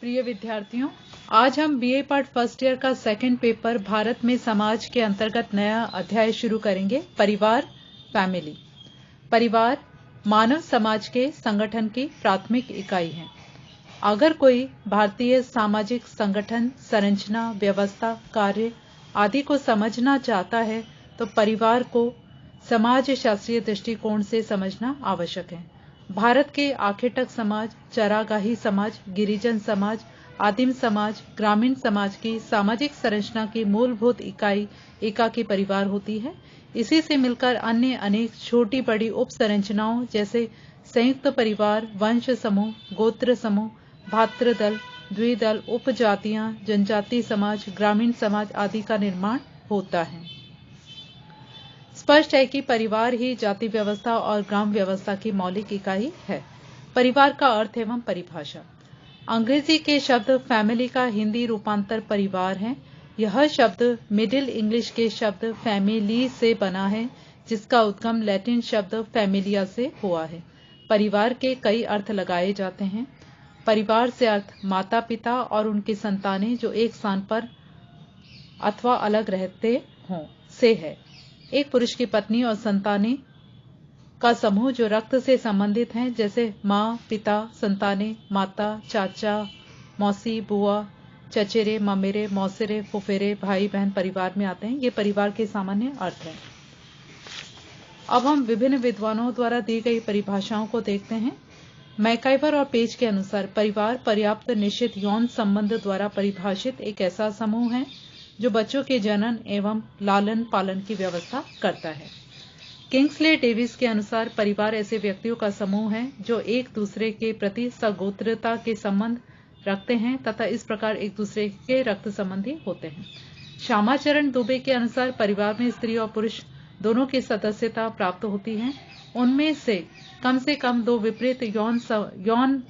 प्रिय विद्यार्थियों, आज हम बीए पार्ट फर्स्ट ईयर का सेकंड पेपर भारत में समाज के अंतर्गत नया अध्याय शुरू करेंगे। परिवार, फैमिली। परिवार मानव समाज के संगठन की प्राथमिक इकाई है। अगर कोई भारतीय सामाजिक संगठन, संरचना, व्यवस्था, कार्य आदि को समझना चाहता है तो परिवार को समाज शास्त्रीय दृष्टिकोण से समझना आवश्यक है। भारत के आखेटक समाज, चरागाही समाज, गिरिजन समाज, आदिम समाज, ग्रामीण समाज की सामाजिक संरचना की मूलभूत इकाई एकाकी परिवार होती है। इसी से मिलकर अन्य अनेक छोटी बड़ी उप संरचनाओं जैसे संयुक्त परिवार, वंश समूह, गोत्र समूह, भातृदल, द्विदल, उपजातियां, जनजाति समाज, ग्रामीण समाज आदि का निर्माण होता है। स्पष्ट है कि परिवार ही जाति व्यवस्था और ग्राम व्यवस्था की मौलिक इकाई है। परिवार का अर्थ एवं परिभाषा। अंग्रेजी के शब्द फैमिली का हिंदी रूपांतर परिवार है। यह शब्द मिडिल इंग्लिश के शब्द फैमिली से बना है, जिसका उद्गम लैटिन शब्द फैमिलिया से हुआ है। परिवार के कई अर्थ लगाए जाते हैं। परिवार से अर्थ माता पिता और उनकी संतानें जो एक स्थान पर अथवा अलग रहते हों से है। एक पुरुष की पत्नी और संतानें का समूह जो रक्त से संबंधित हैं, जैसे माँ, पिता, संतानें, माता, चाचा, मौसी, बुआ, चचेरे, ममेरे, मौसेरे, फुफेरे, भाई बहन परिवार में आते हैं। ये परिवार के सामान्य अर्थ हैं। अब हम विभिन्न विद्वानों द्वारा दी गई परिभाषाओं को देखते हैं। मैकाइवर और पेज के अनुसार परिवार पर्याप्त निश्चित यौन संबंध द्वारा परिभाषित एक ऐसा समूह है जो बच्चों के जनन एवं लालन पालन की व्यवस्था करता है। किंग्सले डेविस के अनुसार परिवार ऐसे व्यक्तियों का समूह है जो एक दूसरे के प्रति सगोत्रता के संबंध रखते हैं तथा इस प्रकार एक दूसरे के रक्त संबंधी होते हैं। श्यामाचरण दुबे के अनुसार परिवार में स्त्री और पुरुष दोनों की सदस्यता प्राप्त होती है। उनमें से कम दो विपरीत यौन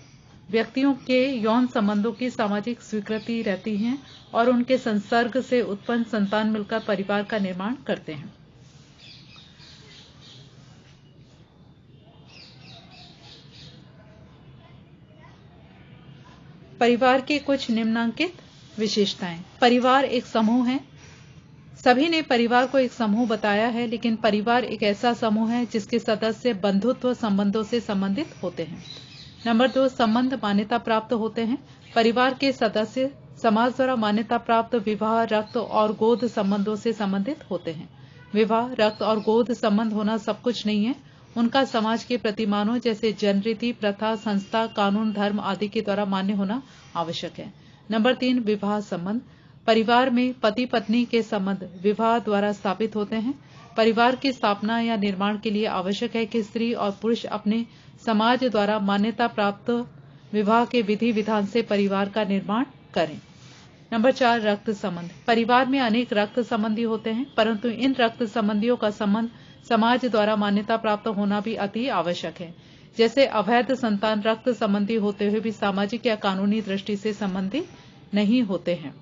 व्यक्तियों के यौन संबंधों की सामाजिक स्वीकृति रहती है और उनके संसर्ग से उत्पन्न संतान मिलकर परिवार का निर्माण करते हैं। परिवार की कुछ निम्नलिखित विशेषताएं। परिवार एक समूह है। सभी ने परिवार को एक समूह बताया है, लेकिन परिवार एक ऐसा समूह है जिसके सदस्य बंधुत्व संबंधों से संबंधित होते हैं। नंबर 2, संबंध मान्यता प्राप्त होते हैं। परिवार के सदस्य समाज द्वारा मान्यता प्राप्त विवाह, रक्त और गोद संबंधों से संबंधित होते हैं। विवाह, रक्त और गोद संबंध होना सब कुछ नहीं है। उनका समाज के प्रतिमानों जैसे जनरीति, प्रथा, संस्था, कानून, धर्म आदि के द्वारा मान्य होना आवश्यक है। नंबर 3, विवाह संबंध। परिवार में पति पत्नी के संबंध विवाह द्वारा स्थापित होते हैं। परिवार की स्थापना या निर्माण के लिए आवश्यक है कि स्त्री और पुरुष अपने समाज द्वारा मान्यता प्राप्त विवाह के विधि विधान से परिवार का निर्माण करें। नंबर 4, रक्त संबंध। परिवार में अनेक रक्त संबंधी होते हैं, परंतु इन रक्त संबंधियों का संबंध समाज द्वारा मान्यता प्राप्त होना भी अति आवश्यक है। जैसे अवैध संतान रक्त संबंधी होते हुए भी सामाजिक या कानूनी दृष्टि से संबंधी नहीं होते हैं।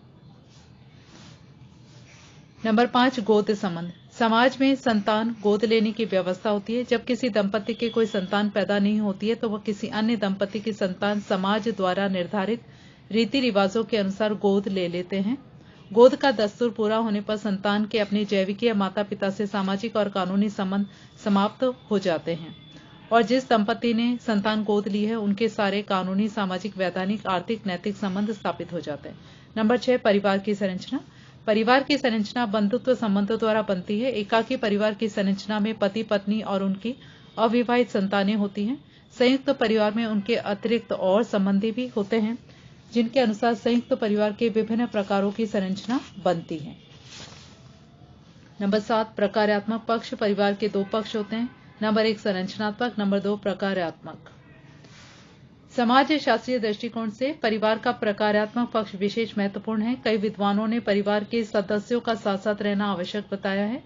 नंबर 5, गोद संबंध। समाज में संतान गोद लेने की व्यवस्था होती है। जब किसी दंपति के कोई संतान पैदा नहीं होती है तो वह किसी अन्य दंपति की संतान समाज द्वारा निर्धारित रीति रिवाजों के अनुसार गोद ले लेते हैं। गोद का दस्तूर पूरा होने पर संतान के अपने जैविकीय माता पिता से सामाजिक और कानूनी संबंध समाप्त हो जाते हैं और जिस दंपति ने संतान गोद ली है उनके सारे कानूनी, सामाजिक, वैधानिक, आर्थिक, नैतिक संबंध स्थापित हो जाते हैं। नंबर 6, परिवार की संरचना। परिवार की संरचना बंधुत्व संबंधों द्वारा बनती है। एकाकी परिवार की संरचना में पति पत्नी और उनकी अविवाहित संतानें होती हैं। संयुक्त परिवार में उनके अतिरिक्त और संबंधी भी होते हैं, जिनके अनुसार संयुक्त परिवार के विभिन्न प्रकारों की संरचना बनती है। नंबर 7, प्रकार्यात्मक पक्ष। परिवार के 2 पक्ष होते हैं। नंबर 1, संरचनात्मक। नंबर 2, प्रकार्यात्मक। समाज शास्त्रीय दृष्टिकोण से परिवार का प्रकार्यात्मक पक्ष विशेष महत्वपूर्ण है। कई विद्वानों ने परिवार के सदस्यों का साथ साथ रहना आवश्यक बताया है,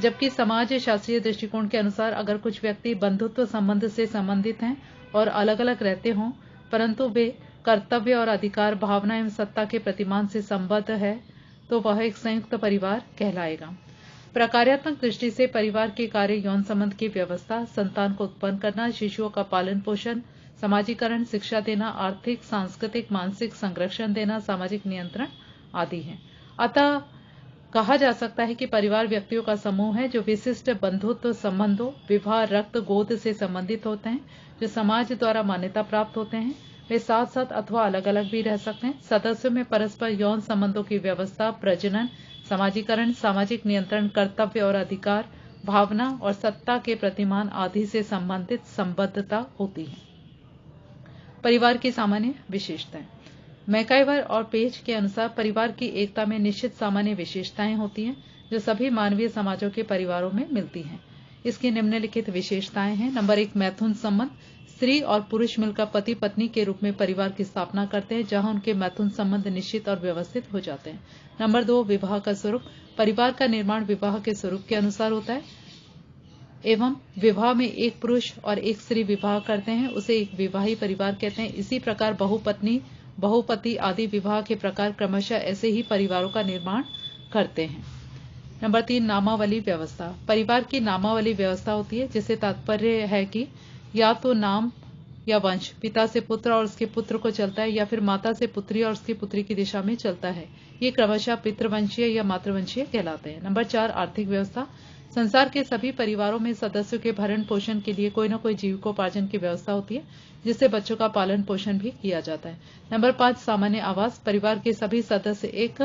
जबकि समाज शास्त्रीय दृष्टिकोण के अनुसार अगर कुछ व्यक्ति बंधुत्व संबंध से संबंधित हैं और अलग अलग रहते हों, परंतु वे कर्तव्य और अधिकार भावना एवं सत्ता के प्रतिमान से संबद्ध है, तो वह एक संयुक्त परिवार कहलाएगा। प्रकार्यात्मक दृष्टि से परिवार के कार्य यौन संबंध की व्यवस्था, संतान को उत्पन्न करना, शिशुओं का पालन पोषण, समाजीकरण, शिक्षा देना, आर्थिक, सांस्कृतिक, मानसिक संरक्षण देना, सामाजिक नियंत्रण आदि हैं। अतः कहा जा सकता है कि परिवार व्यक्तियों का समूह है जो विशिष्ट बंधुत्व संबंधों, विवाह, रक्त, गोद से संबंधित होते हैं, जो समाज द्वारा मान्यता प्राप्त होते हैं। वे साथ साथ अथवा अलग अलग भी रह सकते हैं। सदस्यों में परस्पर यौन संबंधों की व्यवस्था, प्रजनन, समाजीकरण, सामाजिक नियंत्रण, कर्तव्य और अधिकार, भावना और सत्ता के प्रतिमान आदि से संबंधित संबद्धता होती है। परिवार की सामान्य विशेषताएं। मैकाइवर और पेज के अनुसार परिवार की एकता में निश्चित सामान्य विशेषताएं होती हैं जो सभी मानवीय समाजों के परिवारों में मिलती हैं। इसकी निम्नलिखित विशेषताएं हैं। नंबर 1, मैथुन संबंध। स्त्री और पुरुष मिलकर पति पत्नी के रूप में परिवार की स्थापना करते हैं, जहां उनके मैथुन संबंध निश्चित और व्यवस्थित हो जाते हैं। नंबर 2, विवाह का स्वरूप। परिवार का निर्माण विवाह के स्वरूप के अनुसार होता है एवं विवाह में एक पुरुष और एक स्त्री विवाह करते हैं, उसे एक विवाही परिवार कहते हैं। इसी प्रकार बहुपत्नी, बहुपति आदि विवाह के प्रकार क्रमशः ऐसे ही परिवारों का निर्माण करते हैं। नंबर 3, नामावली व्यवस्था। परिवार की नामावली व्यवस्था होती है जिससे तात्पर्य है कि या तो नाम या वंश पिता से पुत्र और उसके पुत्र को चलता है या फिर माता से पुत्री और उसकी पुत्री की दिशा में चलता है। ये क्रमशः पितृवंशीय या मातृवंशीय कहलाते हैं। नंबर 4, आर्थिक व्यवस्था। संसार के सभी परिवारों में सदस्यों के भरण पोषण के लिए कोई न कोई जीविकोपार्जन की व्यवस्था होती है जिससे बच्चों का पालन पोषण भी किया जाता है। नंबर 5, सामान्य आवास। परिवार के सभी सदस्य एक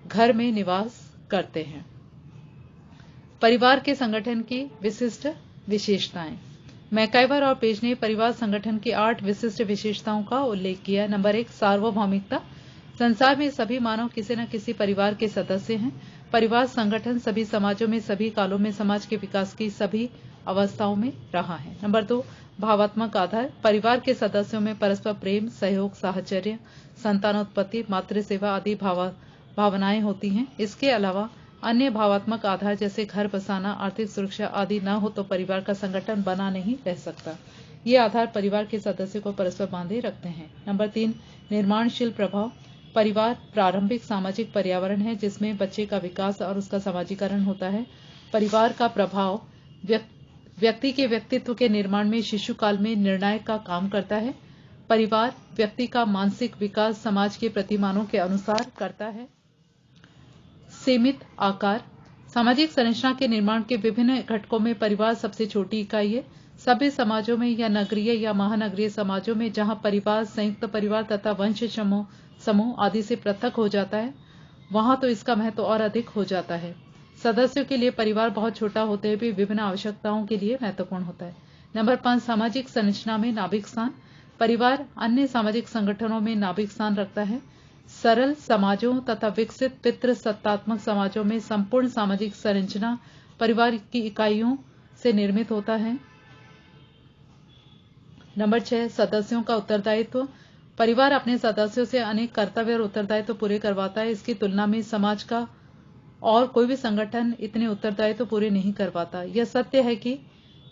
घर में निवास करते हैं। परिवार के संगठन की विशिष्ट विशेषताएं। मैकाइवर और पेज ने परिवार संगठन की 8 विशिष्ट विशेषताओं का उल्लेख किया। नंबर 1, सार्वभौमिकता। संसार में सभी मानव किसी न किसी परिवार के सदस्य हैं। परिवार संगठन सभी समाजों में सभी कालों में समाज के विकास की सभी अवस्थाओं में रहा है। नंबर 2, भावात्मक आधार। परिवार के सदस्यों में परस्पर प्रेम, सहयोग, साहचर्य, संतानोत्पत्ति, मातृसेवा आदि भावनाएं होती हैं। इसके अलावा अन्य भावात्मक आधार जैसे घर बसाना, आर्थिक सुरक्षा आदि न हो तो परिवार का संगठन बना नहीं रह सकता। ये आधार परिवार के सदस्यों को परस्पर बांधे रखते हैं। नंबर 3, निर्माणशील प्रभाव। परिवार प्रारंभिक सामाजिक पर्यावरण है जिसमें बच्चे का विकास और उसका समाजीकरण होता है। परिवार का प्रभाव व्यक्ति के व्यक्तित्व के निर्माण में शिशु काल में निर्णायक का काम करता है। परिवार व्यक्ति का मानसिक विकास समाज के प्रतिमानों के अनुसार करता है। सीमित आकार। सामाजिक संरचना के निर्माण के विभिन्न घटकों में परिवार सबसे छोटी इकाई है। सभी समाजों में या नगरीय या महानगरीय समाजों में जहां परिवार, संयुक्त परिवार तथा वंश समूह आदि से पृथक हो जाता है वहां तो इसका महत्व और अधिक हो जाता है। सदस्यों के लिए परिवार बहुत छोटा होते हुए भी विभिन्न आवश्यकताओं के लिए महत्वपूर्ण होता है। नंबर 5, सामाजिक संरचना में नाभिक स्थान। परिवार अन्य सामाजिक संगठनों में नाभिक स्थान रखता है। सरल समाजों तथा विकसित पितृसत्तात्मक समाजों में संपूर्ण सामाजिक संरचना परिवार की इकाइयों से निर्मित होता है। नंबर 6, सदस्यों का उत्तरदायित्व। परिवार अपने सदस्यों से अनेक कर्तव्य और उत्तरदायित्व पूरे करवाता है। इसकी तुलना में समाज का और कोई भी संगठन इतने उत्तरदायित्व पूरे नहीं कर पाता। यह सत्य है कि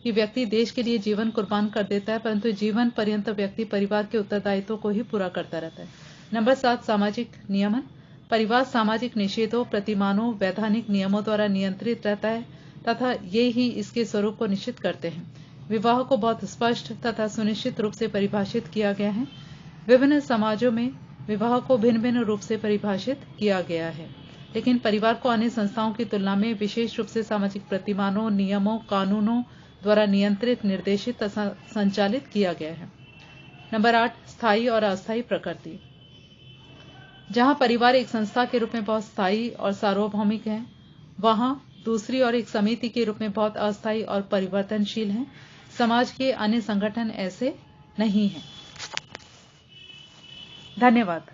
व्यक्ति देश के लिए जीवन कुर्बान कर देता है, परंतु जीवन पर्यंत व्यक्ति परिवार के उत्तरदायित्व को ही पूरा करता रहता है। नंबर 7, सामाजिक नियमन। परिवार सामाजिक निषेधों, प्रतिमानों, वैधानिक नियमों द्वारा नियंत्रित रहता है तथा ये ही इसके स्वरूप को निश्चित करते हैं। विवाह को बहुत स्पष्ट तथा सुनिश्चित रूप से परिभाषित किया गया है। विभिन्न समाजों में विवाह को भिन्न भिन्न रूप से परिभाषित किया गया है, लेकिन परिवार को अन्य संस्थाओं की तुलना में विशेष रूप से सामाजिक प्रतिमानों, नियमों, कानूनों द्वारा नियंत्रित, निर्देशित तथा संचालित किया गया है। नंबर 8, स्थायी और अस्थायी प्रकृति। जहां परिवार एक संस्था के रूप में बहुत स्थायी और सार्वभौमिक है, वहां दूसरी ओर एक समिति के रूप में बहुत अस्थायी और परिवर्तनशील है। समाज के अन्य संगठन ऐसे नहीं हैं। धन्यवाद।